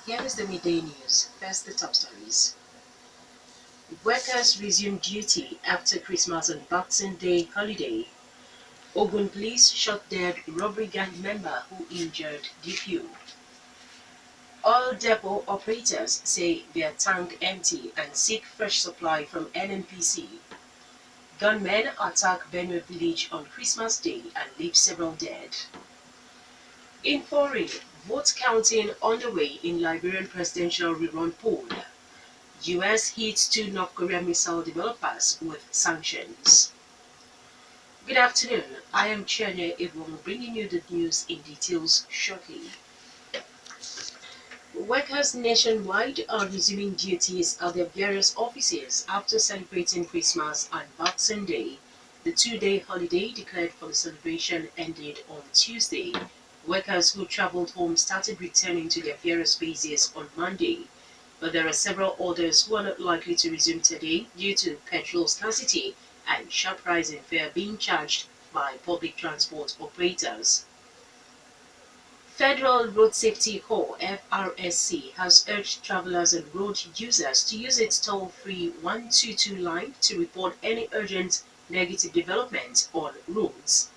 Here is the midday news. First, the top stories. Workers resume duty after Christmas and Boxing Day holiday. Ogun police shot dead robbery gang member who injured DPO. All depot operators say their tank empty and seek fresh supply from NNPC. Gunmen attack Benue village on Christmas Day and leave several dead. In foreign, vote counting underway in Liberian presidential rerun poll. US hits two North Korean missile developers with sanctions. Good afternoon. I am Chienye Egwuonwu, bringing you the news in details shortly. Workers nationwide are resuming duties at their various offices after celebrating Christmas and Boxing Day. The two-day holiday declared for the celebration ended on Tuesday. Workers who traveled home started returning to their various bases on Monday. But there are several others who are not likely to resume today due to petrol scarcity and sharp rise in fare being charged by public transport operators. Federal Road Safety Corps (FRSC) has urged travelers and road users to use its toll-free 122 line to report any urgent negative developments on roads.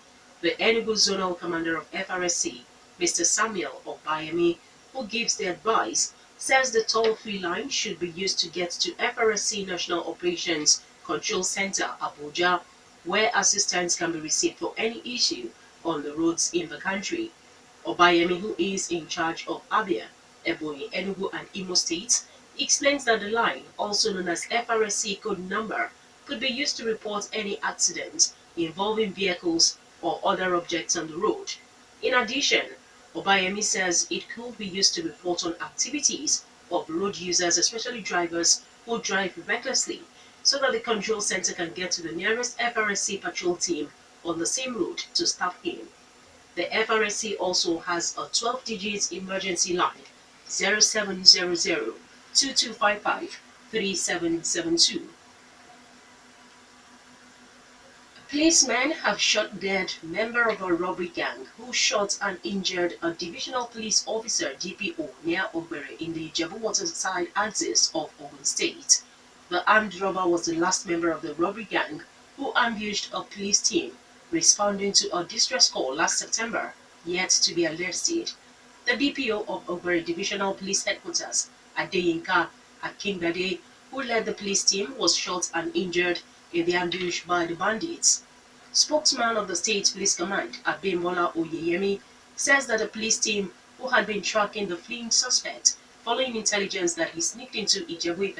The Enugu Zonal Commander of FRSC, Mr. Samuel Obayemi, who gives the advice, says the toll-free line should be used to get to FRSC National Operations Control Center, Abuja, where assistance can be received for any issue on the roads in the country. Obayemi, who is in charge of Abia, Ebonyi, Enugu, and Imo states, explains that the line, also known as FRSC code number, could be used to report any accidents involving vehicles or other objects on the road. In addition, Obayemi says it could be used to report on activities of road users, especially drivers who drive recklessly, so that the control center can get to the nearest FRSC patrol team on the same road to stop him. The FRSC also has a 12-digit emergency line 0700-2255-3772. Policemen have shot dead member of a robbery gang who shot and injured a divisional police officer (DPO) near Ogbere in the Ijebu side axis of Ogun State. The armed robber was the last member of the robbery gang who ambushed a police team responding to a distress call last September, yet to be arrested. The DPO of Ogbere Divisional Police Headquarters, Adeyinka Akingbade, who led the police team, was shot and injured in the ambush by the bandits. Spokesman of the State Police Command, Abimbola Oyeyemi, says that the police team, who had been tracking the fleeing suspect following intelligence that he sneaked into Ijebu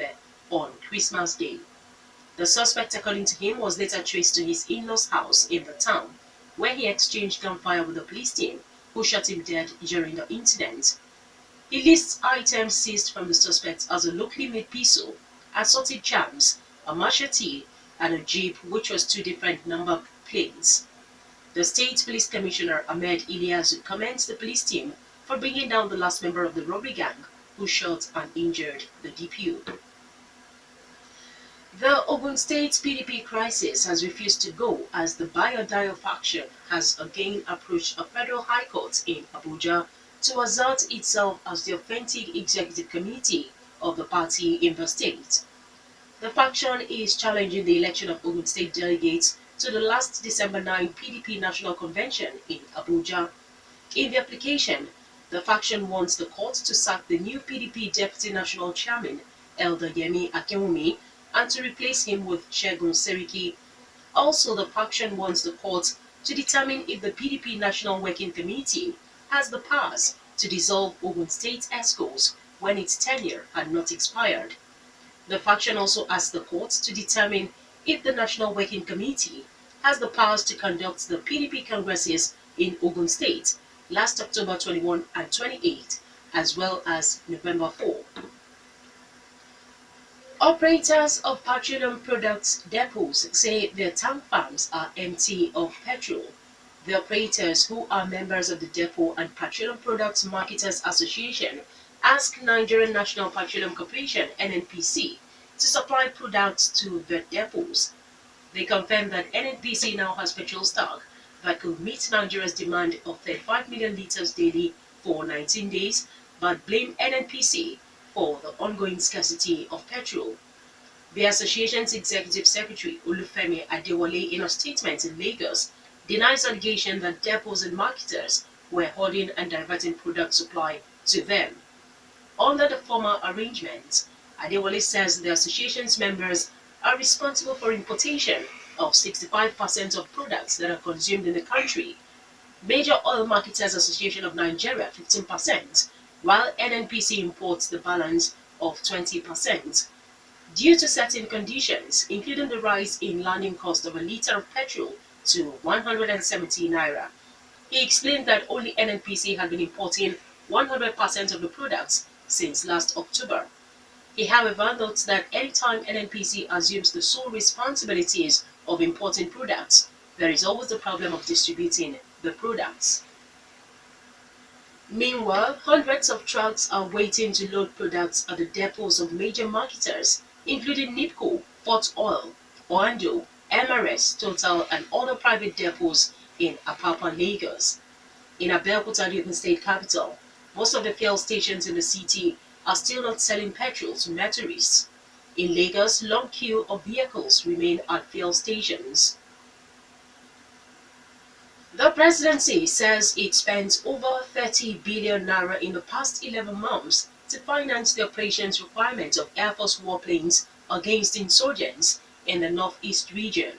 on Christmas Day. The suspect, according to him, was later traced to his in-laws' house in the town, where he exchanged gunfire with the police team, who shot him dead during the incident. He lists items seized from the suspect as a locally made pistol, assorted charms, a machete, and a jeep which was two different number plates. The State Police Commissioner Ahmed Iliazu commends the police team for bringing down the last member of the robbery gang who shot and injured the DPO. The Ogun State PDP crisis has refused to go as the Bayo faction has again approached a federal high court in Abuja to assert itself as the authentic executive committee of the party in the state. The faction is challenging the election of Ogun State delegates to the last December 9 PDP National Convention in Abuja. In the application, the faction wants the court to sack the new PDP Deputy National Chairman, Elder Yemi Akinwumi, and to replace him with Segun Seriki. Also, the faction wants the court to determine if the PDP National Working Committee has the powers to dissolve Ogun State ESCOs when its tenure had not expired. The faction also asked the court to determine if the National Working Committee has the powers to conduct the PDP congresses in Ogun State last October 21 and 28, as well as November 4. Operators of petroleum products depots say their tank farms are empty of petrol. The operators, who are members of the Depot and Petroleum Products Marketers Association, asked Nigerian National Petroleum Corporation (NNPC) to supply products to the depots. They confirmed that NNPC now has petrol stock that could meet Nigeria's demand of 35 million liters daily for 19 days but blame NNPC for the ongoing scarcity of petrol. The association's executive secretary, Olufemi Adewale, in a statement in Lagos, denies allegation that depots and marketers were hoarding and diverting product supply to them. Under the former arrangement, Adewale says the association's members are responsible for importation of 65% of products that are consumed in the country. Major Oil Marketers Association of Nigeria 15%, while NNPC imports the balance of 20%. Due to certain conditions, including the rise in landing cost of a litre of petrol to 170 naira. He explained that only NNPC had been importing 100% of the products since last October. He, however, notes that anytime NNPC assumes the sole responsibilities of importing products, there is always the problem of distributing the products. Meanwhile, hundreds of trucks are waiting to load products at the depots of major marketers, including NIPCO, Port Oil, Oando, MRS, Total, and other private depots in Apapa, Lagos. In Abeokuta, the state capital, most of the fuel stations in the city are still not selling petrol to motorists. In Lagos, long queue of vehicles remain at fuel stations. The presidency says it spent over 30 billion naira in the past 11 months to finance the operations requirements of Air Force warplanes against insurgents in the Northeast region.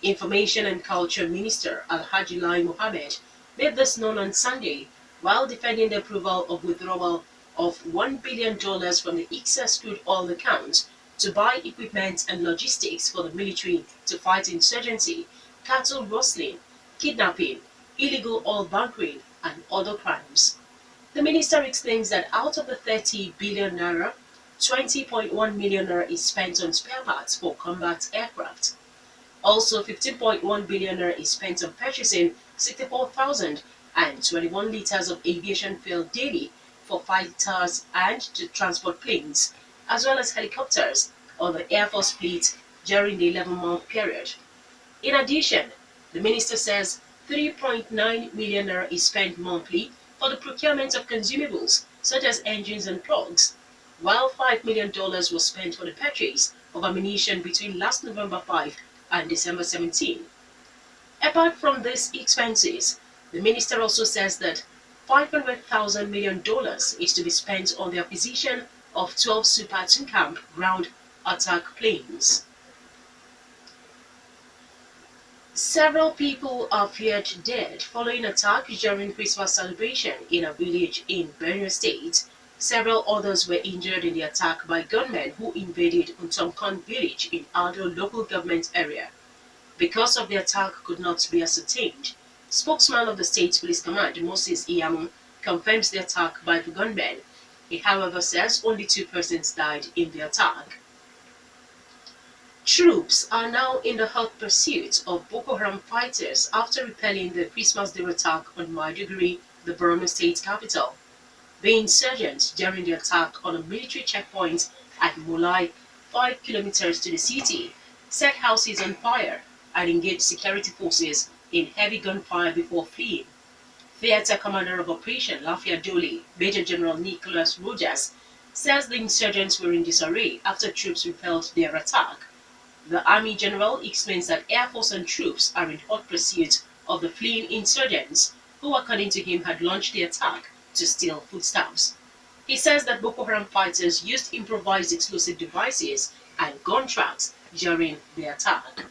Information and Culture Minister Alhaji Lai Mohammed made this known on Sunday while defending the approval of withdrawal of $1 billion from the excess crude oil account to buy equipment and logistics for the military to fight insurgency, cattle rustling, kidnapping, illegal oil bunkering, and other crimes. The minister explains that out of the 30 billion naira, 20.1 million naira is spent on spare parts for combat aircraft. Also, 15.1 billion naira is spent on purchasing 64,021 liters of aviation fuel daily for fighters and to transport planes, as well as helicopters on the Air Force fleet during the 11-month period. In addition, the minister says 3.9 million naira is spent monthly for the procurement of consumables such as engines and plugs, while $5 million was spent for the purchase of ammunition between last November 5 and December 17. Apart from these expenses, the minister also says that $500,000 million is to be spent on the acquisition of 12 Super Tucumb ground attack planes. Several people are feared dead following attack during Christmas celebration in a village in Benue State. Several others were injured in the attack by gunmen who invaded Untomkon village in Ado local government area. Because of the attack could not be ascertained, spokesman of the State Police Command, Moses Iyamu, confirms the attack by the gunmen. He, however, says only 2 persons died in the attack. Troops are now in the hot pursuit of Boko Haram fighters after repelling the Christmas Day attack on Maiduguri, the Borno state capital. The insurgents, during the attack on a military checkpoint at Mulai, 5 kilometers to the city, set houses on fire and engaged security forces in heavy gunfire before fleeing. Theater Commander of Operation Lafia Dole, Major General Nicholas Rogers, says the insurgents were in disarray after troops repelled their attack. The Army General explains that Air Force and troops are in hot pursuit of the fleeing insurgents, who according to him had launched the attack to steal foodstuffs. He says that Boko Haram fighters used improvised explosive devices and gun traps during the attack.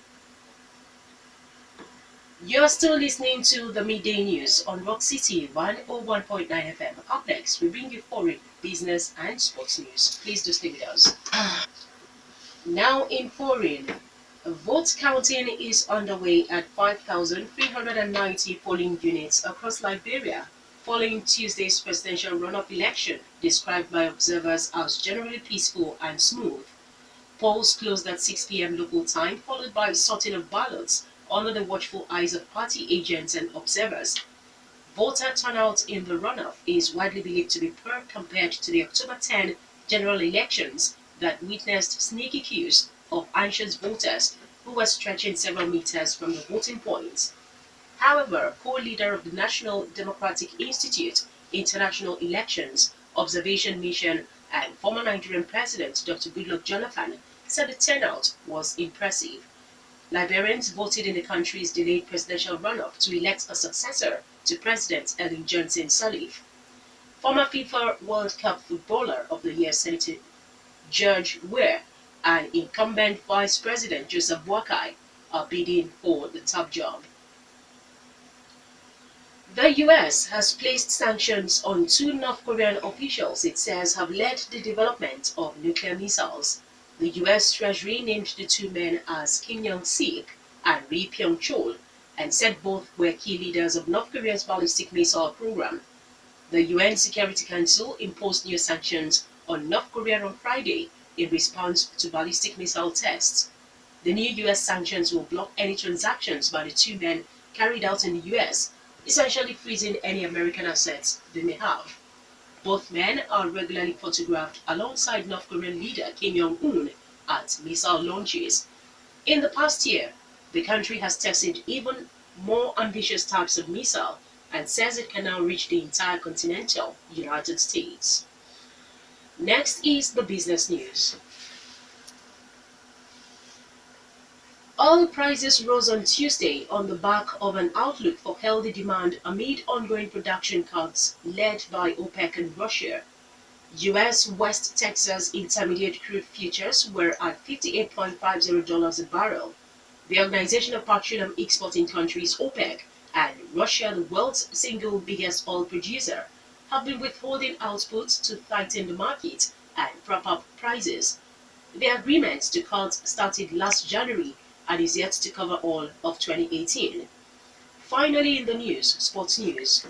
You're still listening to the Midday News on Rock City 101.9 FM. Up next, we bring you foreign, business, and sports news. Please do stay with us. Now in foreign, vote counting is underway at 5,390 polling units across Liberia, following Tuesday's presidential runoff election, described by observers as generally peaceful and smooth. Polls closed at 6 p.m. local time, followed by sorting of ballots under the watchful eyes of party agents and observers. Voter turnout in the runoff is widely believed to be poor compared to the October 10 general elections that witnessed sneaky queues of anxious voters who were stretching several meters from the voting points. However, co-leader of the National Democratic Institute International Elections, observation mission, and former Nigerian President Dr. Goodluck Jonathan said the turnout was impressive. Liberians voted in the country's delayed presidential runoff to elect a successor to President Ellen Johnson Sirleaf. Former FIFA World Cup Footballer of the Year Senator George Weah and incumbent Vice President Joseph Boakai are bidding for the top job. The U.S. has placed sanctions on two North Korean officials it says have led the development of nuclear missiles. The U.S. Treasury named the two men as Kim Yong-sik and Ri Pyong-chol and said both were key leaders of North Korea's ballistic missile program. The UN Security Council imposed new sanctions on North Korea on Friday in response to ballistic missile tests. The new U.S. sanctions will block any transactions by the two men carried out in the U.S., essentially freezing any American assets they may have. Both men are regularly photographed alongside North Korean leader Kim Jong-un at missile launches. In the past year, the country has tested even more ambitious types of missile and says it can now reach the entire continental United States. Next is the business news. Oil prices rose on Tuesday on the back of an outlook for healthy demand amid ongoing production cuts led by OPEC and Russia. U.S. West Texas Intermediate crude futures were at $58.50 a barrel. The Organization of Petroleum Exporting Countries, OPEC, and Russia, the world's single biggest oil producer, have been withholding output to tighten the market and prop up prices. The agreement to cut started last January and is yet to cover all of 2018. Finally in the news, sports news.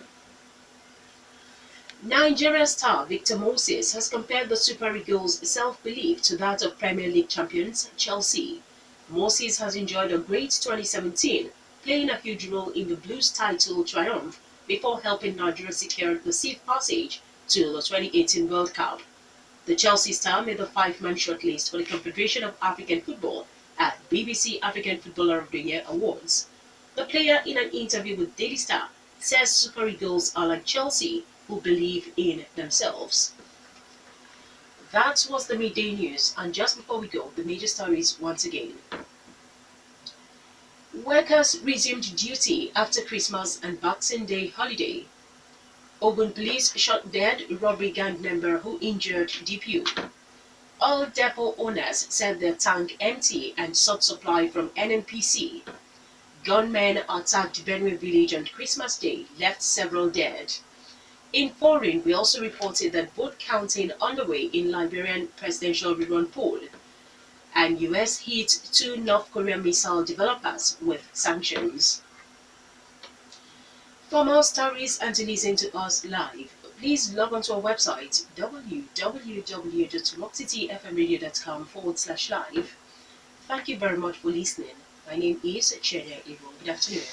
Nigeria star Victor Moses has compared the Super Eagles' self-belief to that of Premier League champions Chelsea. Moses has enjoyed a great 2017, playing a huge role in the Blues' title triumph before helping Nigeria secure the safe passage to the 2018 World Cup. The Chelsea star made the five-man shortlist for the Confederation of African Football at BBC African Footballer of the Year Awards. The player, in an interview with Daily Star, says Super Eagles are like Chelsea, who believe in themselves. That was the midday news, and just before we go, the major stories once again. Workers resumed duty after Christmas and Boxing Day holiday. Ogun police shot dead robbery gang member who injured DPO. Oil depot owners said their tank empty and sought supply from NNPC. Gunmen attacked Benue village on Christmas Day, left several dead. In foreign, we also reported that vote counting underway in Liberian presidential rerun poll. And US hit two North Korean missile developers with sanctions. For more stories and to listen to us live, please log on to our website www.rockcityfmradio.com/live. Thank you very much for listening. My name is Chienye. Good afternoon.